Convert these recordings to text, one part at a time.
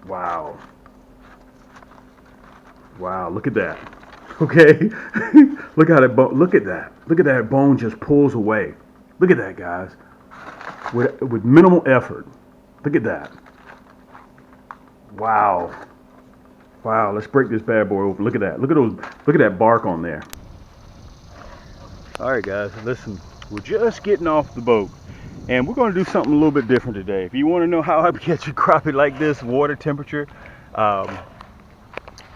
Wow. Wow, look at that. Okay. Look how that bone, look at that. Look at that bone just pulls away. Look at that, guys. With minimal effort. Look at that. Wow. Wow, let's break this bad boy open. Look at that. Look at that bark on there. All right, guys, listen. We're just getting off the boat. And we're going to do something a little bit different today. If you want to know how I catch a crappie like this, water temperature, um,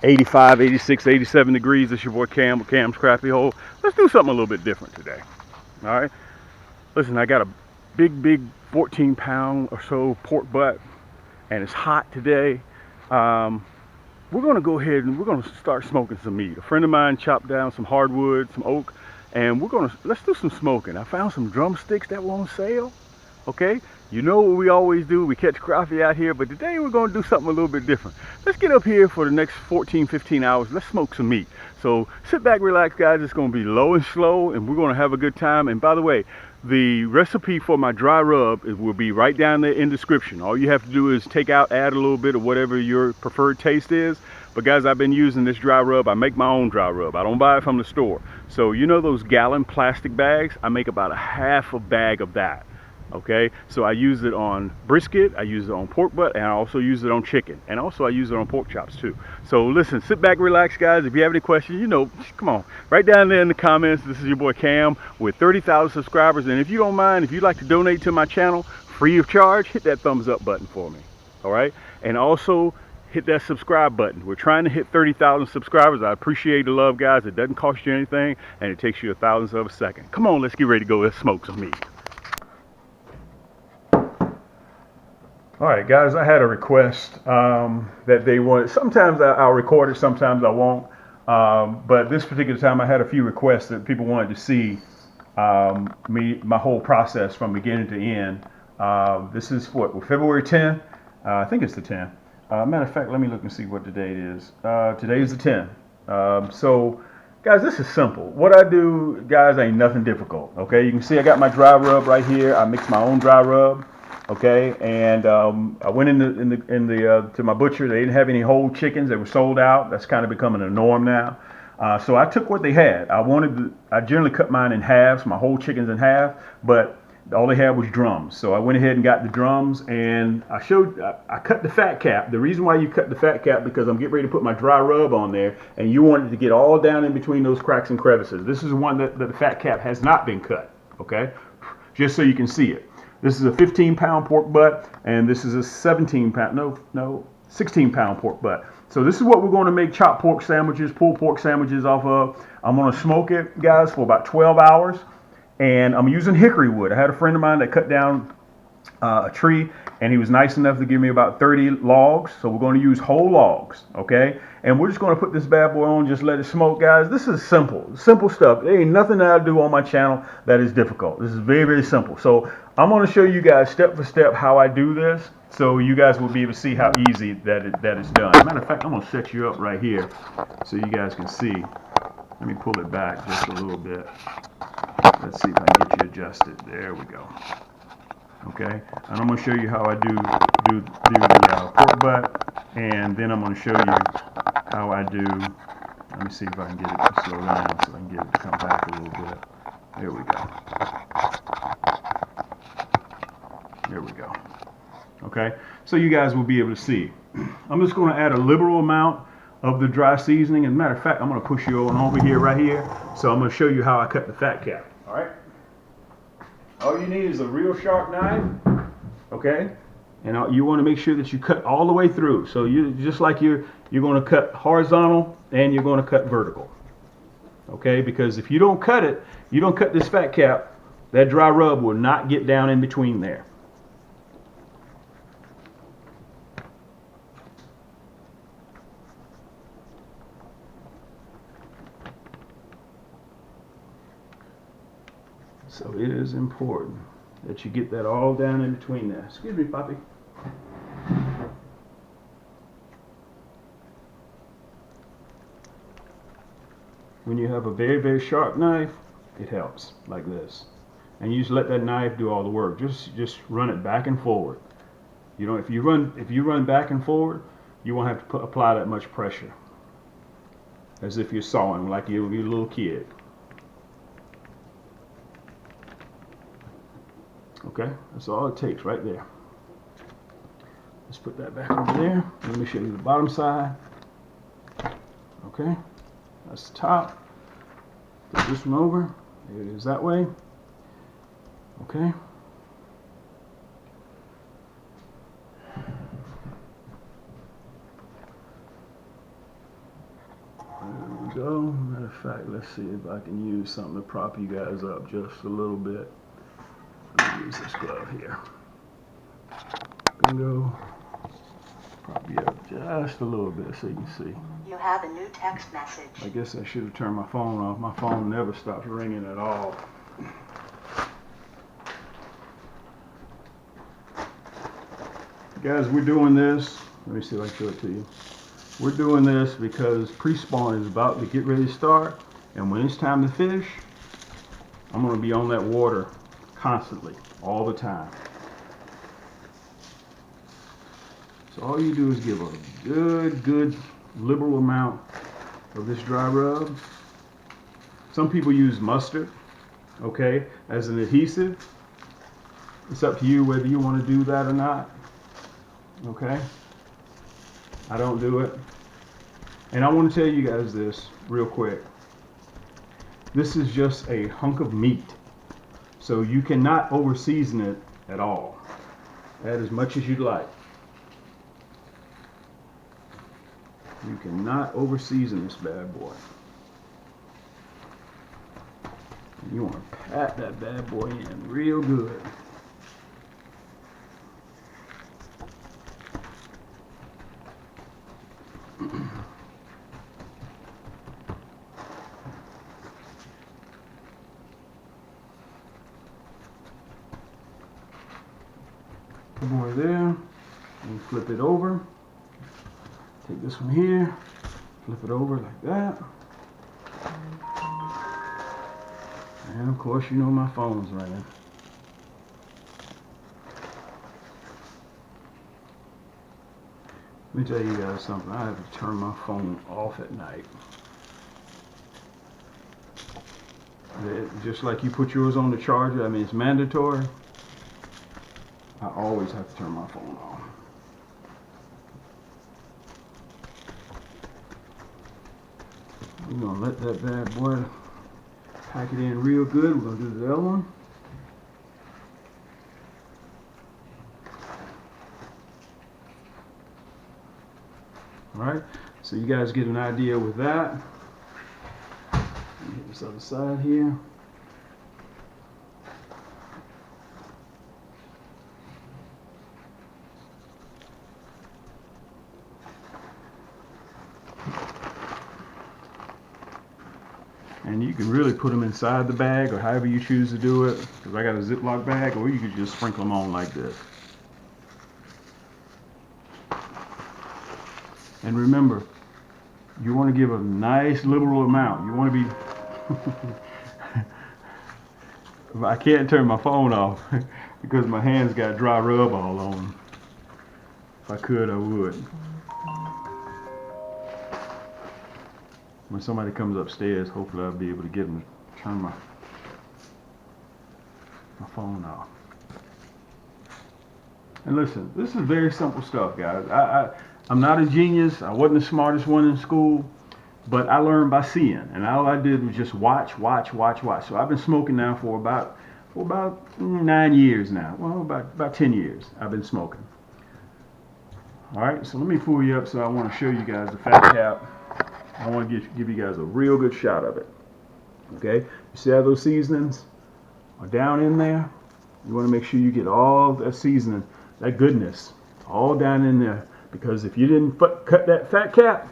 85, 86, 87 degrees. It's your boy Cam with Cam's Crappie Hole. Let's do something a little bit different today. All right. Listen, I got a big 14-pound or so pork butt, and it's hot today. We're going to go ahead and we're going to start smoking some meat. A friend of mine chopped down some hardwood, some oak, and let's do some smoking. I found some drumsticks that were on sale. Okay, you know what we always do, we catch crappie out here, but today we're going to do something a little bit different. Let's get up here for the next 14-15 hours. Let's smoke some meat. So sit back, relax, guys. It's going to be low and slow, and we're going to have a good time. And by the way, the recipe for my dry rub will be right down there in the description. All you have to do is add a little bit of whatever your preferred taste is. But guys, I've been using this dry rub. I make my own dry rub. I don't buy it from the store. So you know those gallon plastic bags? I make about a half a bag of that. Okay, so I use it on brisket, I use it on pork butt, and I also use it on chicken, and also I use it on pork chops too. So listen, sit back, relax, guys. If you have any questions, you know, come on, right down there in the comments. This is your boy Cam with 30,000 subscribers, and if you don't mind, if you'd like to donate to my channel free of charge, hit that thumbs up button for me. All right, and also hit that subscribe button. We're trying to hit 30,000 subscribers. I appreciate the love, guys. It doesn't cost you anything, and it takes you a thousandth of a second. Come on, let's get ready to go. Let's smoke some meat. All right, guys, I had a request that they wanted. Sometimes I'll record it, sometimes I won't. But this particular time I had a few requests that people wanted to see my whole process from beginning to end. This is what, February 10th? I think it's the 10th. Matter of fact, let me look and see what the date is. Today is the 10th. So, guys, this is simple. What I do, guys, ain't nothing difficult. Okay, you can see I got my dry rub right here. I mix my own dry rub. Okay, and I went to my butcher. They didn't have any whole chickens. They were sold out. That's kind of becoming a norm now. So I took what they had. I generally cut mine in halves, my whole chickens in half, but all they had was drums. So I went ahead and got the drums, and I cut the fat cap. The reason why you cut the fat cap, because I'm getting ready to put my dry rub on there, and you want it to get all down in between those cracks and crevices. This is one that the fat cap has not been cut, okay? Just so you can see it. This is a 15-pound pork butt, and this is a 16-pound pork butt. So this is what we're going to make chopped pork sandwiches, pulled pork sandwiches off of. I'm going to smoke it, guys, for about 12 hours, and I'm using hickory wood. I had a friend of mine that cut down a tree, and he was nice enough to give me about 30 logs. So we're going to use whole logs, okay? And we're just going to put this bad boy on, just let it smoke, guys. This is simple stuff. There ain't nothing that I do on my channel that is difficult. This is very simple. So I'm going to show you guys step for step how I do this, so you guys will be able to see how easy that it's done. Matter of fact, I'm going to set you up right here so you guys can see. Let me pull it back just a little bit. Let's see if I can get you adjusted. There we go. Okay, and I'm going to show you how I do the pork butt, and then I'm going to show you how I do. Let me see if I can get it to slow down so I can get it to come back a little bit. There we go. There we go. Okay, so you guys will be able to see. I'm just going to add a liberal amount of the dry seasoning. As a matter of fact, I'm going to push you on over here, right here. So I'm going to show you how I cut the fat cap. All right. All you need is a real sharp knife, okay? And you want to make sure that you cut all the way through. So you just like you're going to cut horizontal and you're going to cut vertical, okay? Because if you don't cut it, you don't cut this fat cap, that dry rub will not get down in between there. So it is important that you get that all down in between there. Excuse me, Poppy. When you have a very sharp knife, it helps like this. And you just let that knife do all the work. Just run it back and forward. You know, if you run back and forward, you won't have to apply that much pressure, as if you're sawing like you're a little kid. Okay, that's all it takes right there. Let's put that back over there. Let me show you the bottom side. Okay, that's the top. Put this one over. There it is that way. Okay. There we go. Matter of fact, let's see if I can use something to prop you guys up just a little bit. Let me use this glove here. Bingo. Prop you up just a little bit so you can see. You have a new text message. I guess I should have turned my phone off. My phone never stops ringing at all. Guys, we're doing this. Let me see if I can show it to you. We're doing this because pre-spawn is about to get ready to start, and when it's time to fish, I'm going to be on that water constantly, all the time. So all you do is give a good liberal amount of this dry rub. Some people use mustard, okay, as an adhesive. It's up to you whether you want to do that or not. Okay, I don't do it. And I want to tell you guys this real quick. This is just a hunk of meat, so you cannot over season it at all. Add as much as you'd like. You cannot over season this bad boy. You want to pat that bad boy in real good. Put more there, and flip it over. Take this one here, flip it over like that. And of course, you know my phone's ringing. Let me tell you guys something. I have to turn my phone off at night. Just like you put yours on the charger, I mean, it's mandatory. I always have to turn my phone off. We're gonna let that bad boy pack it in real good. We're gonna do the other one. All right, so you guys get an idea with that. Hit this other side here. And you can really put them inside the bag or however you choose to do it, because I got a Ziploc bag, or you can just sprinkle them on like this. And remember, you want to give a nice liberal amount. You want to be... I can't turn my phone off because my hands got dry rub all on them. If I could, I would. When somebody comes upstairs, hopefully I'll be able to get them to turn my phone off. And listen, this is very simple stuff, guys. I'm not a genius. I wasn't the smartest one in school, but I learned by seeing, and all I did was just watch. So I've been smoking now for about 9 years now. Well, about 10 years I've been smoking. All right, so let me pull you up. So I want to show you guys the fat cap. I want to give you guys a real good shot of it. Okay, you see how those seasonings are down in there? You want to make sure you get all that seasoning, that goodness, all down in there. Because if you didn't cut that fat cap,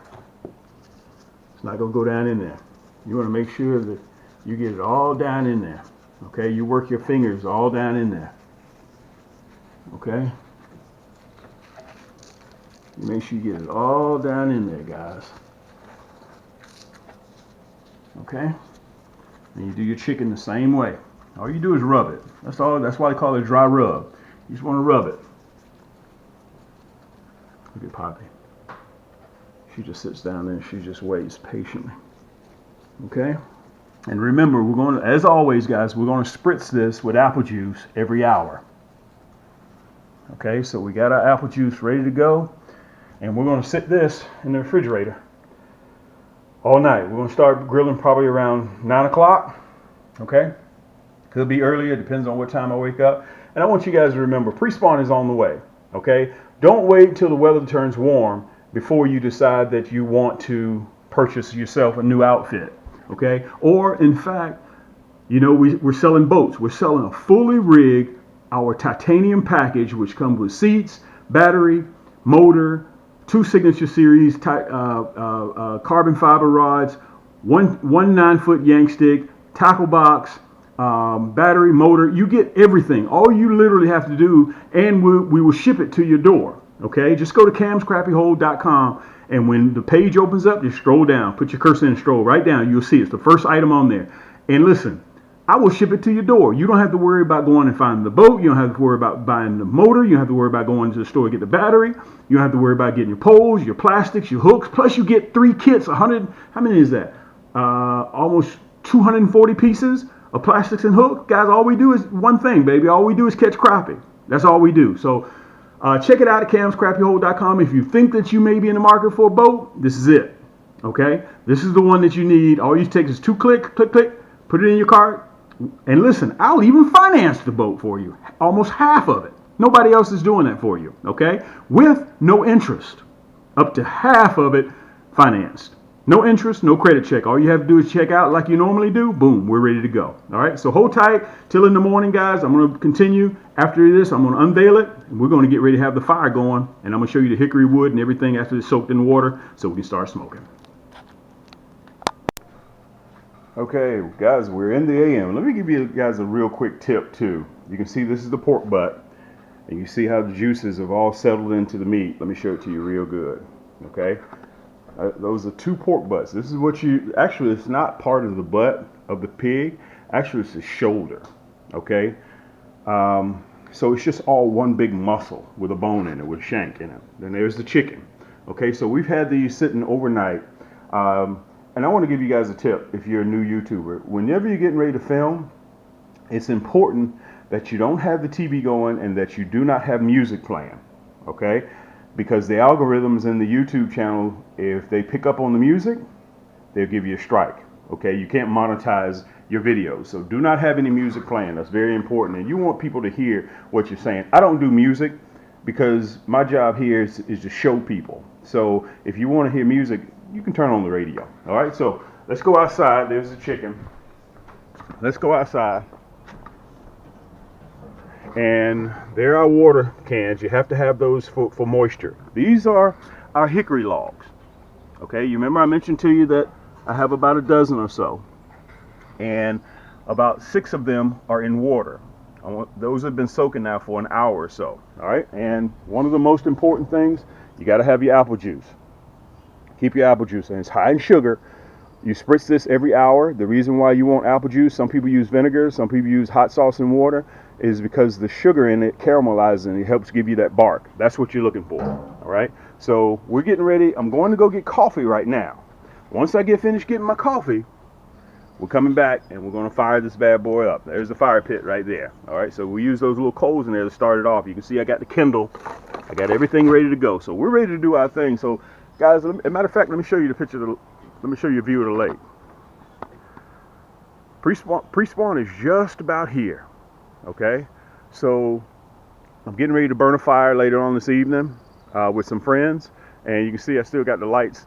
it's not going to go down in there. You want to make sure that you get it all down in there. Okay, you work your fingers all down in there. Okay, you make sure you get it all down in there, guys. Okay, and you do your chicken the same way. All you do is rub it. That's all. That's why they call it dry rub. You just want to rub it. Look at Poppy. She just sits down there and she just waits patiently. Okay? And remember, we're going to, as always, guys, we're going to spritz this with apple juice every hour. Okay, so we got our apple juice ready to go. And we're going to sit this in the refrigerator all night. We're going to start grilling probably around 9 o'clock. Okay? Could be earlier, depends on what time I wake up. And I want you guys to remember, pre-spawn is on the way. Okay? Don't wait till the weather turns warm before you decide that you want to purchase yourself a new outfit. Okay? Or, in fact, you know, we're selling boats. We're selling a fully rigged, our titanium package, which comes with seats, battery, motor, 2 signature series carbon fiber rods, one 9-foot yank stick, tackle box, battery, motor. You get everything. All you literally have to do, and we will ship it to your door. Okay? Just go to camscrappyhole.com, and when the page opens up, just scroll down. Put your cursor in and scroll right down. You'll see it's the first item on there. And listen, I will ship it to your door. You don't have to worry about going and finding the boat. You don't have to worry about buying the motor. You don't have to worry about going to the store to get the battery. You don't have to worry about getting your poles, your plastics, your hooks. Plus, you get 3 kits. 100. How many is that? Almost 240 pieces of plastics and hooks. Guys, all we do is one thing, baby. All we do is catch crappie. That's all we do. So check it out at camscrappyhole.com. If you think that you may be in the market for a boat, this is it. Okay? This is the one that you need. All you take is 2 click, put it in your cart. And listen, I'll even finance the boat for you. Almost half of it. Nobody else is doing that for you, okay? With no interest. Up to half of it financed. No interest, no credit check. All you have to do is check out like you normally do. Boom, we're ready to go. All right, so hold tight till in the morning, guys. I'm going to continue. After this, I'm going to unveil it. And we're going to get ready to have the fire going. And I'm going to show you the hickory wood and everything after it's soaked in water so we can start smoking. Okay, guys, we're in the AM. Let me give you guys a real quick tip, too. You can see this is the pork butt, and you see how the juices have all settled into the meat. Let me show it to you real good, okay? Those are 2 pork butts. This is what you, actually, it's not part of the butt of the pig. Actually, it's the shoulder, okay? So it's just all one big muscle with a bone in it, with a shank in it. Then there's the chicken, okay? So we've had these sitting overnight. And I want to give you guys a tip if you're a new YouTuber. Whenever you're getting ready to film, it's important that you don't have the TV going and that you do not have music playing, okay? Because the algorithms in the YouTube channel, if they pick up on the music, they'll give you a strike, okay? You can't monetize your videos. So do not have any music playing. That's very important. And you want people to hear what you're saying. I don't do music because my job here is to show people. So if you want to hear music, you can turn on the radio. All right, so let's go outside. There's the chicken. Let's go outside. And there are water cans. You have to have those for moisture. These are our hickory logs. Okay, you remember I mentioned to you that I have about a dozen or so. And about 6 of them are in water. Those have been soaking now for an hour or so. All right, and one of the most important things, you got to have your apple juice. Keep your apple juice, and it's high in sugar. You spritz this every hour. The reason why you want apple juice, some people use vinegar, some people use hot sauce and water, is because the sugar in it caramelizes and it helps give you that bark. That's what you're looking for, all right? So we're getting ready. I'm going to go get coffee right now. Once I get finished getting my coffee, we're coming back and we're going to fire this bad boy up. There's the fire pit right there, all right? So we use those little coals in there to start it off. You can see I got the Kindle. I got everything ready to go. So we're ready to do our thing. So guys, as a matter of fact, let me show you the picture. Let me show you a view of the lake. Pre-spawn is just about here. Okay, so I'm getting ready to burn a fire later on this evening with some friends, and you can see I still got the lights.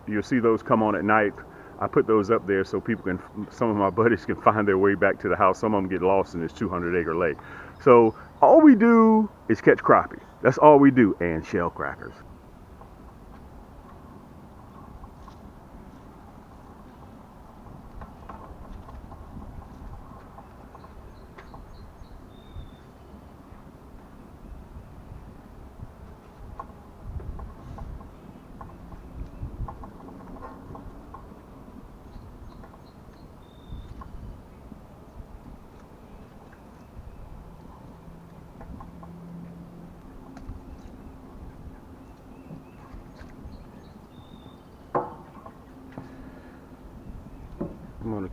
You'll see those come on at night. I put those up there so people can, some of my buddies can find their way back to the house. Some of them get lost in this 200-acre lake. So all we do is catch crappie. That's all we do, and shell crackers.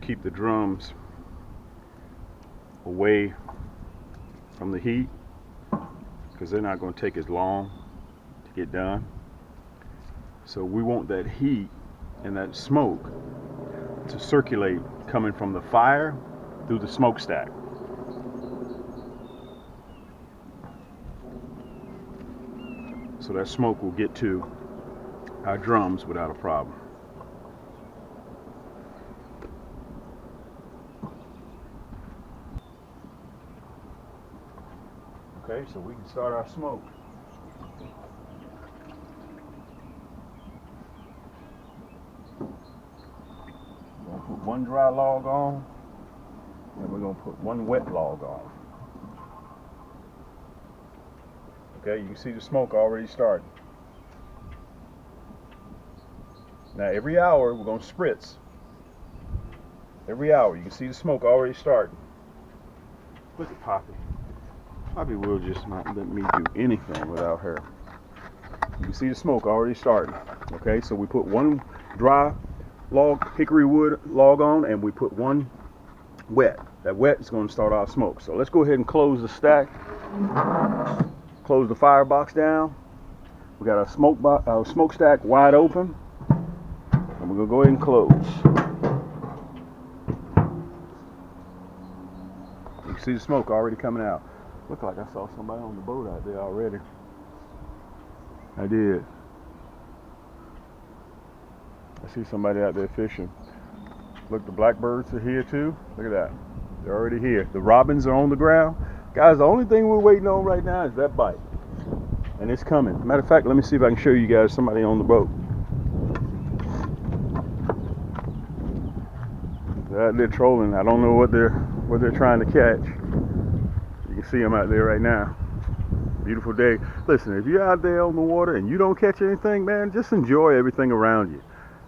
keep the drums away from the heat, because they're not going to take as long to get done. So we want that heat and that smoke to circulate coming from the fire through the smokestack. So that smoke will get to our drums without a problem. Okay, so we can start our smoke. We're going to put one dry log on, and we're going to put one wet log on. Okay, you can see the smoke already starting. Now every hour we're going to spritz. Every hour you can see the smoke already starting. Look at Poppy. Poppy will just not let me do anything without her. You can see the smoke already starting. Okay, so we put one dry log, hickory wood log on, and we put one wet. That wet is going to start our smoke. So let's go ahead and close the stack. Close the firebox down. We got our smokestack wide open, and we're gonna go ahead and close. You can see the smoke already coming out. Look like I saw somebody on the boat out there already. I did. I see somebody out there fishing. Look, the blackbirds are here too. Look at that. They're already here. The robins are on the ground. Guys, the only thing we're waiting on right now is that bite. And it's coming. Matter of fact, let me see if I can show you guys somebody on the boat. They're trolling. I don't know what they're trying to catch. You can see them out there right now. Beautiful day. Listen, if you're out there on the water and you don't catch anything, man, just enjoy everything around you.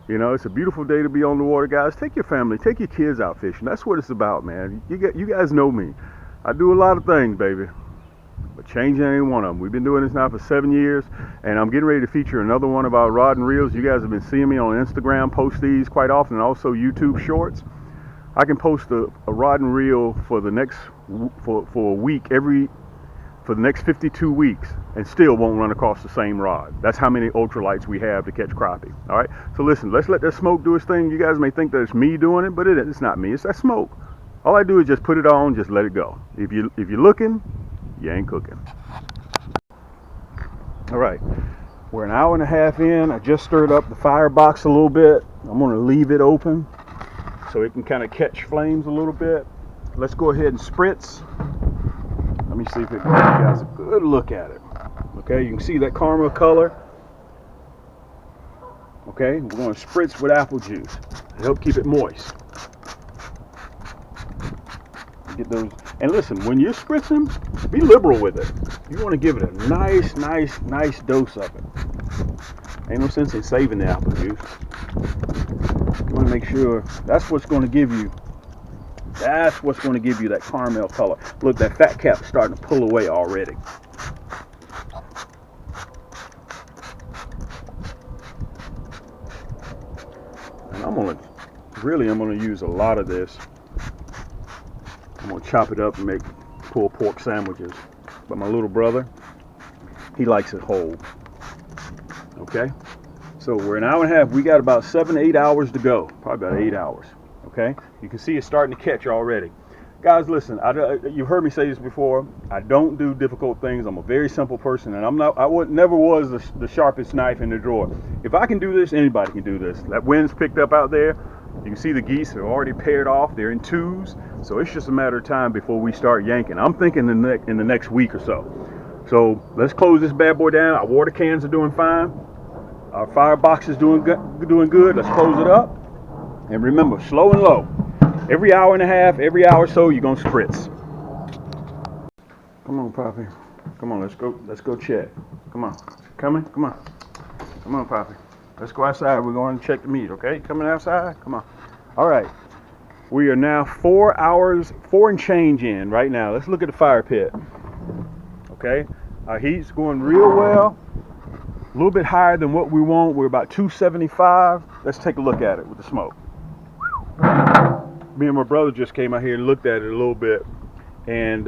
You know, it's a beautiful day to be on the water, guys. Take your family, take your kids out fishing. That's what it's about, man. You guys know me. I do a lot of things, baby, but changing ain't one of them. We've been doing this now for 7 years, and I'm getting ready to feature another one of our rod and reels. You guys have been seeing me on Instagram post these quite often, and also YouTube shorts. I can post a rod and reel for the next for a week for the next 52 weeks, and still won't run across the same rod. That's how many ultralights we have to catch crappie. All right, so listen, let's let that smoke do its thing. You guys may think that it's me doing it, but it's not me. It's that smoke. All I do is just put it on, just let it go. If you're looking, you ain't cooking. All right, we're an hour and a half in. I just stirred up the firebox a little bit. I'm gonna leave it open so it can kind of catch flames a little bit. Let's go ahead and spritz. Let me see if it gives you guys a good look at it. Okay, you can see that caramel color. Okay, we're gonna spritz with apple juice to help keep it moist. Get those, and listen, when you're spritzing, be liberal with it. You want to give it a nice dose of it. Ain't no sense in saving the apple juice. You want to make sure that's what's going to give you that caramel color. Look, that fat cap's starting to pull away already. And I'm gonna use a lot of this. I'm gonna chop it up and make pulled pork sandwiches. But my little brother, he likes it whole. Okay, so we're an hour and a half. We got about 7 to 8 hours to go. Probably about 8 hours. Okay, you can see it's starting to catch already. Guys, listen. You've heard me say this before. I don't do difficult things. I'm a very simple person, and never was the sharpest knife in the drawer. If I can do this, anybody can do this. That wind's picked up out there. You can see the geese are already paired off. They're in twos, so it's just a matter of time before we start yanking. I'm thinking in the next week or so. So let's close this bad boy down. Our water cans are doing fine. Our firebox is doing good. Let's close it up. And remember, slow and low. Every hour and a half, every hour or so, you're gonna spritz. Come on, Poppy. Come on, let's go check. Come on. Coming? Come on. Come on, Poppy. Let's go outside. We're going to check the meat, okay? Coming outside? Come on. All right. We are now 4 hours, 4 and change in right now. Let's look at the fire pit. Okay? Our heat's going real well. A little bit higher than what we want. We're about 275. Let's take a look at it with the smoke. me and my brother just came out here and looked at it a little bit, and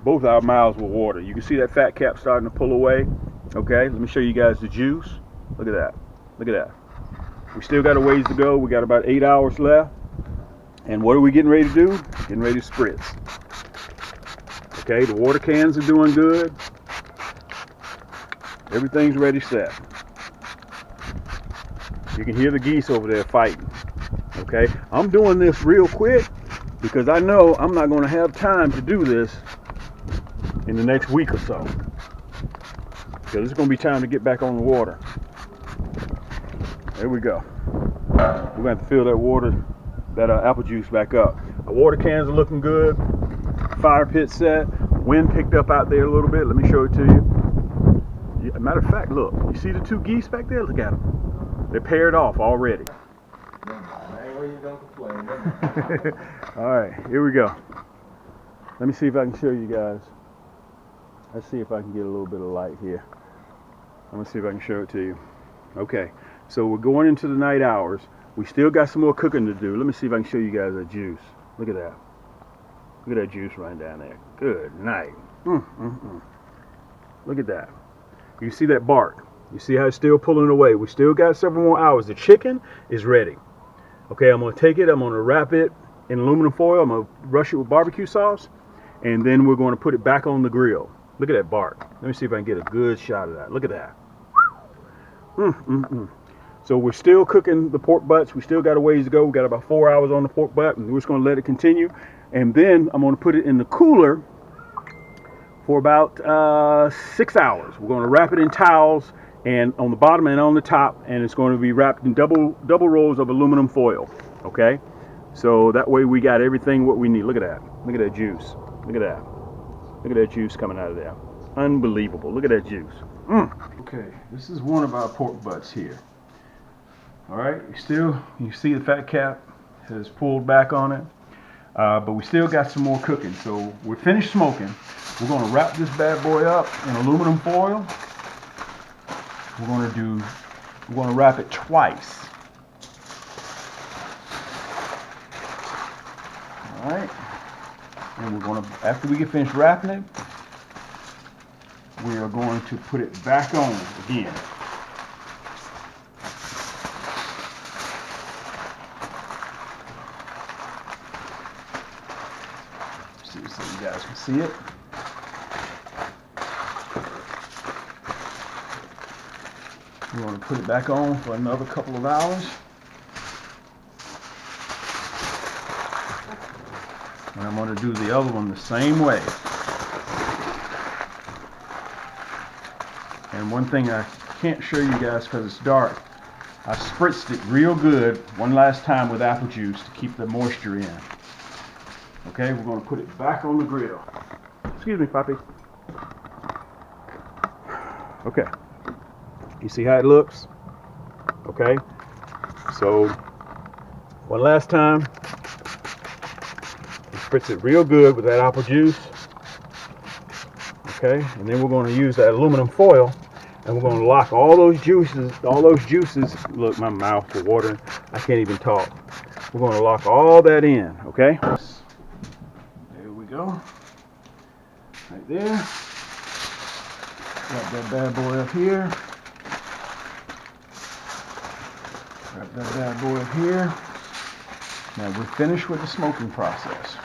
both our mouths were water. You can see that fat cap starting to pull away. Okay, let me show you guys the juice. Look at that. Look at that. We still got a ways to go. We got about 8 hours left. And what are we getting ready to do? Getting ready to spritz. Okay, the water cans are doing good. Everything's ready set. You can hear the geese over there fighting. Okay, I'm doing this real quick because I know I'm not going to have time to do this in the next week or so. Because it's going to be time to get back on the water. There we go. We're going to have to fill that water, that apple juice back up. Our water cans are looking good. Fire pit set. Wind picked up out there a little bit. Let me show it to you. Matter of fact, look. You see the two geese back there? Look at them. They're paired off already. All right, here we go. Let me see if I can show you guys. Let's see if I can get a little bit of light here. I'm going to see if I can show it to you. Okay, so we're going into the night hours. We still got some more cooking to do. Let me see if I can show you guys that juice. Look at that. Look at that juice right down there. Good night. Look at that. You see that bark? You see how it's still pulling away? We still got several more hours. The chicken is ready. Okay, I'm going to take it. I'm going to wrap it in aluminum foil. I'm going to brush it with barbecue sauce. And then we're going to put it back on the grill. Look at that bark. Let me see if I can get a good shot of that. Look at that. So we're still cooking the pork butts. We still got a ways to go. We got about 4 hours on the pork butt, and we're just going to let it continue. And then I'm going to put it in the cooler for about 6 hours. We're going to wrap it in towels and on the bottom and on the top, and it's going to be wrapped in double rolls of aluminum foil. Okay, so that way we got everything what we need. Look at that. Look at that juice. Look at that. Look at that juice coming out of there. Unbelievable. Look at that juice. Okay, this is one of our pork butts here. All right, you see the fat cap has pulled back on it, but we still got some more cooking. So we're finished smoking. We're going to wrap this bad boy up in aluminum foil. We're going to wrap it twice. All right, and we're going to, after we get finished wrapping it, we are going to put it back on again. See so you guys can see it. We're going to put it back on for another couple of hours. And I'm going to do the other one the same way. And one thing I can't show you guys because it's dark, I spritzed it real good one last time with apple juice to keep the moisture in. Okay, we're going to put it back on the grill. Excuse me, Poppy. Okay. You see how it looks? Okay. So, one last time. Spritz it real good with that apple juice. Okay, and then we're going to use that aluminum foil, and we're going to lock all those juices. Look, my mouth is watering. I can't even talk. We're going to lock all that in. Okay. There we go. Right there. Got that bad boy up here. Got that bad boy up here. Now we're finished with the smoking process.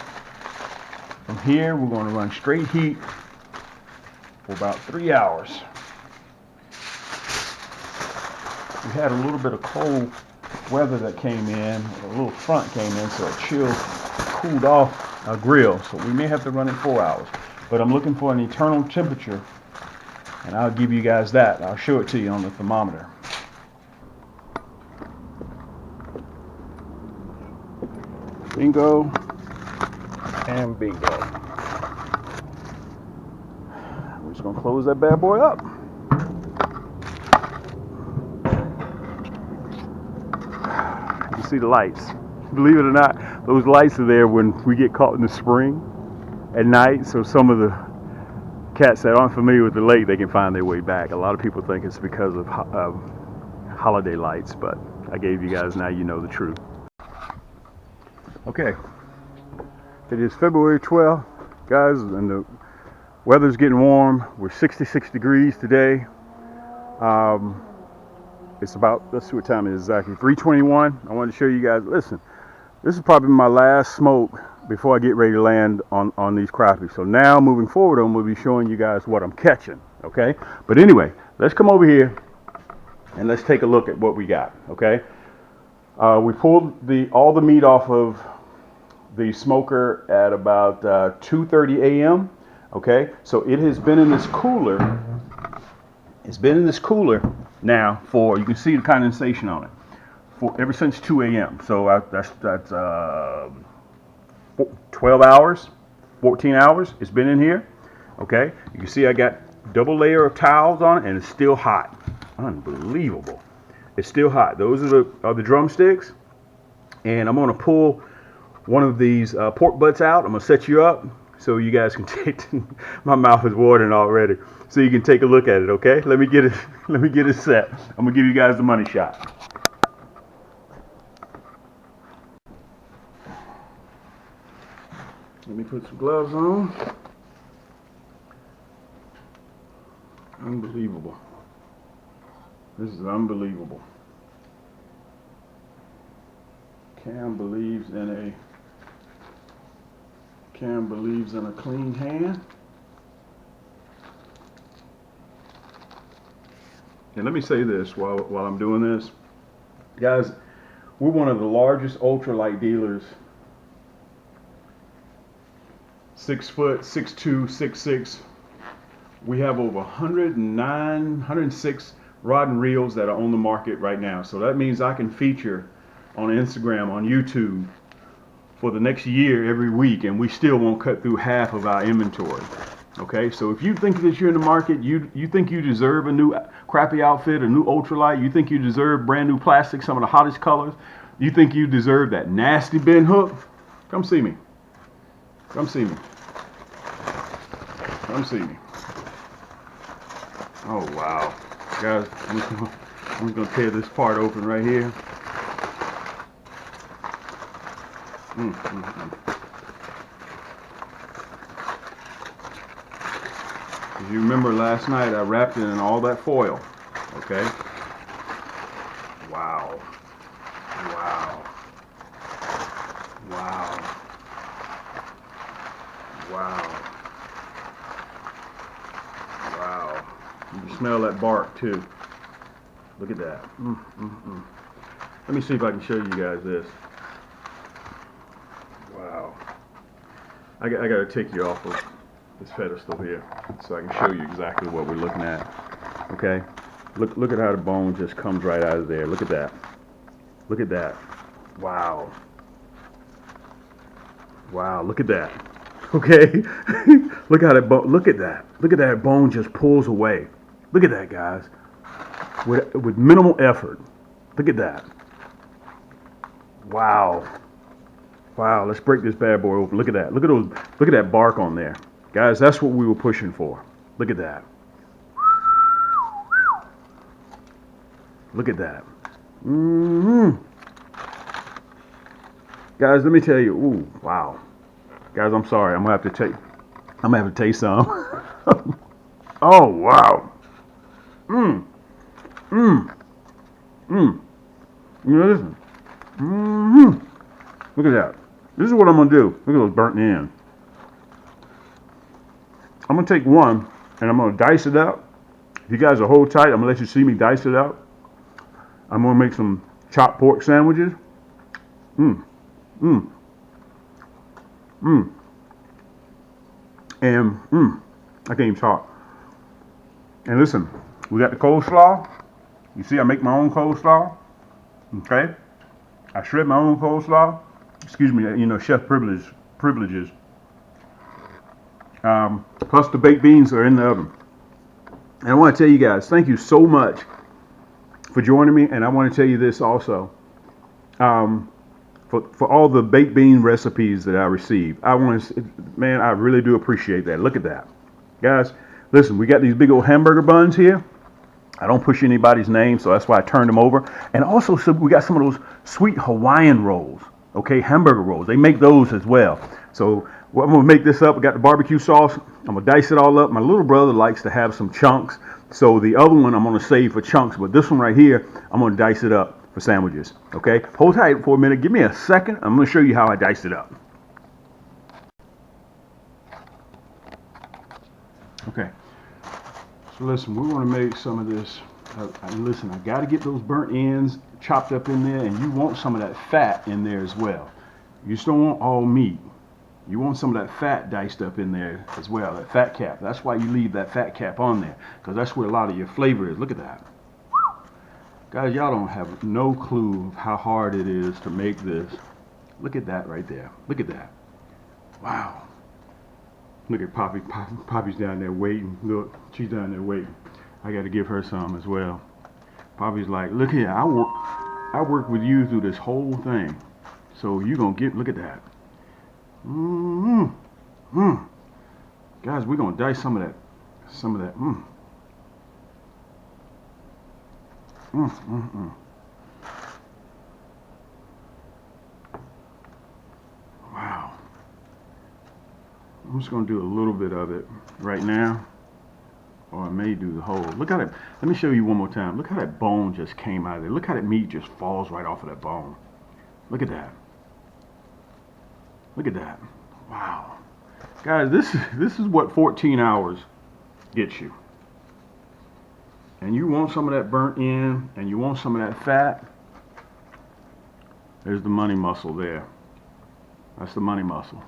From here, we're going to run straight heat for about 3 hours. We had a little bit of cold weather that came in, a little front came in, so it cooled off our grill. So we may have to run it 4 hours. But I'm looking for an eternal temperature, and I'll give you guys that. I'll show it to you on the thermometer. Bingo and bingo. We're just going to close that bad boy up. You can see the lights. Believe it or not, those lights are there when we get caught in the spring at night. So some of the cats that aren't familiar with the lake, they can find their way back. A lot of people think it's because of holiday lights, but I gave you guys, now you know the truth. Okay, It is February 12th, guys, and the weather's getting warm. We're 66 degrees today. It's about, let's see what time it is exactly, 3:21. I wanted to show you guys, listen, this is probably my last smoke before I get ready to land on these crappie. So now, moving forward, I'm going to be showing you guys what I'm catching, okay? But anyway, let's come over here and let's take a look at what we got, okay? We pulled all the meat off of the smoker at about 2:30 a.m. Okay, so it has been in this cooler. It's been in this cooler now for, you can see the condensation on it, for ever since 2 a.m. So that's 12 hours, 14 hours. It's been in here. Okay, you can see I got double layer of towels on it, and it's still hot. Unbelievable. It's still hot. Those are the drumsticks, and I'm gonna pull one of these pork butts out. I'm gonna set you up so you guys can take. My mouth is watering already, so you can take a look at it. Okay, let me get it. Let me get it set. I'm gonna give you guys the money shot. Let me put some gloves on. Unbelievable. This is unbelievable. Cam believes in a clean hand. And let me say this while I'm doing this. Guys, we're one of the largest ultralight dealers. 6 foot, 6'2", 6'6". We have over 109, 106 rod and reels that are on the market right now. So that means I can feature on Instagram, on YouTube for the next year every week, and we still won't cut through half of our inventory. Okay, so if you think that you're in the market, you think you deserve a new crappy outfit, a new ultralight, you think you deserve brand new plastic, some of the hottest colors, you think you deserve that nasty bend hook, come see me. Come see me. Come see me. Oh wow, guys, I'm just gonna tear this part open right here. As you remember last night, I wrapped it in all that foil. Okay. Wow. Wow. Wow. Wow. Wow. You can smell that bark too. Look at that. Let me see if I can show you guys this. Wow. I got to take you off of this pedestal here so I can show you exactly what we're looking at. Okay. Look at how the bone just comes right out of there. Look at that. Look at that. Wow. Wow. Look at that. Okay. Look how that bone. Look at that. Look at that bone just pulls away. Look at that, guys. With minimal effort. Look at that. Wow. Wow. Let's break this bad boy open. Look at that. Look at those. Look at that bark on there, guys. That's what we were pushing for. Look at that. Look at that. Guys, let me tell you. Ooh, wow. Guys, I'm sorry. I'm gonna have to taste some. Oh wow. Listen. Look at that. This is what I'm gonna do. Look at those burnt ends. I'm gonna take one and I'm gonna dice it up. If you guys are hold tight, I'm gonna let you see me dice it up. I'm gonna make some chopped pork sandwiches. And I can't even talk. And listen, we got the coleslaw. You see, I make my own coleslaw. Okay, I shred my own coleslaw. Excuse me, you know, chef privileges. Plus the baked beans are in the oven. And I want to tell you guys, thank you so much for joining me. And I want to tell you this also. For all the baked bean recipes that I received, I really do appreciate that. Look at that, guys. Listen, we got these big old hamburger buns here. I don't push anybody's name, so that's why I turned them over. And also, we got some of those sweet Hawaiian rolls. Okay, hamburger rolls. They make those as well. So I'm gonna make this up. I got the barbecue sauce. I'm gonna dice it all up. My little brother likes to have some chunks. So the other one I'm gonna save for chunks, but this one right here, I'm gonna dice it up for sandwiches. Okay? Hold tight for a minute. Give me a second. I'm gonna show you how I dice it up. Okay. So listen, we want to make some of this. Listen, I got to get those burnt ends chopped up in there, and you want some of that fat in there as well. You just don't want all meat. You want some of that fat diced up in there as well, that fat cap. That's why you leave that fat cap on there, because that's where a lot of your flavor is. Look at that. Guys, y'all don't have no clue how hard it is to make this. Look at that right there. Look at that. Wow. Look at Poppy. Poppy's down there waiting. Look, she's down there waiting. I got to give her some as well. Poppy's like, look here, I work with you through this whole thing. So you gonna get, look at that. Guys, we're gonna dice some of that. Wow. I'm just gonna do a little bit of it right now, or I may do the whole. Look at it. Let me show you one more time. Look how that bone just came out of there. Look how that meat just falls right off of that bone. Look at that. Look at that. Wow. Guys, this is what 14 hours gets you. And you want some of that burnt end, and you want some of that fat. There's the money muscle there. That's the money muscle.